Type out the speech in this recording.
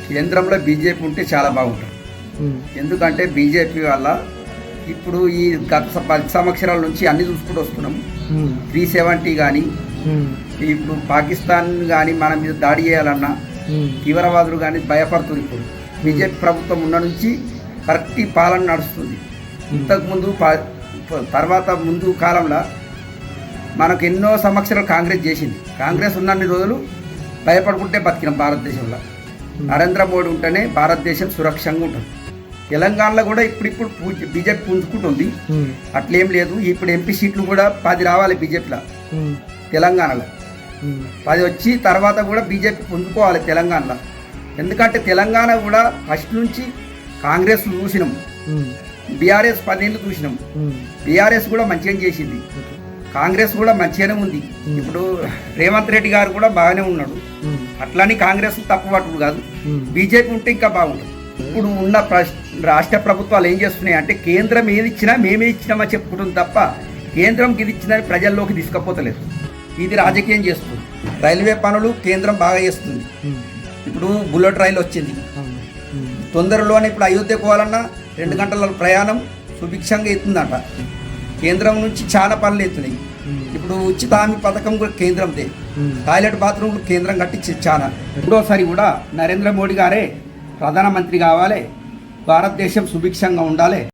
కేంద్రంలో బీజేపీ ఉంటే చాలా బాగుంటుంది. ఎందుకంటే బీజేపీ వల్ల ఇప్పుడు ఈ గత 10 సంవత్సరాల నుంచి అన్ని చూసుకుంటూ వస్తున్నాం. 370 కానీ ఇప్పుడు పాకిస్తాన్ కానీ మన మీద దాడి చేయాలన్నా తీవ్రవాదులు కానీ భయపడుతుంది. ఇప్పుడు బీజేపీ ప్రభుత్వం ఉన్న నుంచి కరెక్ట్ పాలన నడుస్తుంది. ఇంతకుముందు తర్వాత ముందు కాలంలో మనకు ఎన్నో సంవత్సరాలు కాంగ్రెస్ చేసింది. కాంగ్రెస్ ఉన్నన్ని రోజులు భయపడుకుంటే బతికినాం భారతదేశంలో. నరేంద్ర మోడీ ఉంటేనే భారతదేశం సురక్షంగా ఉంటుంది. తెలంగాణలో కూడా ఇప్పుడు బీజేపీ పుంజుకుంటుంది. అట్లేం లేదు. ఇప్పుడు ఎంపీ సీట్లు కూడా 10 రావాలి బీజేపీలో. తెలంగాణలో 10 వచ్చి తర్వాత కూడా బీజేపీ పుంజుకోవాలి తెలంగాణలో. ఎందుకంటే తెలంగాణ కూడా ఫస్ట్ నుంచి కాంగ్రెస్ చూసినాం, బీఆర్ఎస్ 10 ఏళ్ళు చూసినాం. బీఆర్ఎస్ కూడా మంచిగా చేసింది, కాంగ్రెస్ కూడా మంచిగానే ఉంది. ఇప్పుడు రేవంత్ రెడ్డి గారు కూడా బాగానే ఉన్నాడు. అట్లని కాంగ్రెస్ తప్పు పట్టుడు కాదు, బీజేపీ ఉంటే ఇంకా బాగుంటుంది. ఇప్పుడు ఉన్న రాష్ట్ర ప్రభుత్వాలు ఏం చేస్తున్నాయి అంటే కేంద్రం ఏది ఇచ్చినా మేమే ఇచ్చినామని చెప్పుకుంటుంది తప్ప కేంద్రంకి ఇది ఇచ్చిందని ప్రజల్లోకి తీసుకపోతలేదు. ఇది రాజకీయం చేస్తుంది. రైల్వే పనులు కేంద్రం బాగా చేస్తుంది. ఇప్పుడు బుల్లెట్ రైలు వచ్చింది తొందరలోనే. ఇప్పుడు అయోధ్యకు పోవాలన్నా 2 గంటల ప్రయాణం సుభిక్షంగా ఎత్తుందంట. కేంద్రం నుంచి చాలా పనులు ఎత్తున్నాయి. ఇప్పుడు ఉచిత హామీ పథకం కూడా కేంద్రందే. టాయిలెట్ బాత్రూమ్లు కేంద్రం కట్టించి చాలా. రెండోసారి కూడా నరేంద్ర మోడీ గారే ప్రధానమంత్రి కావాలి, భారతదేశం సుభిక్షంగా ఉండాలి.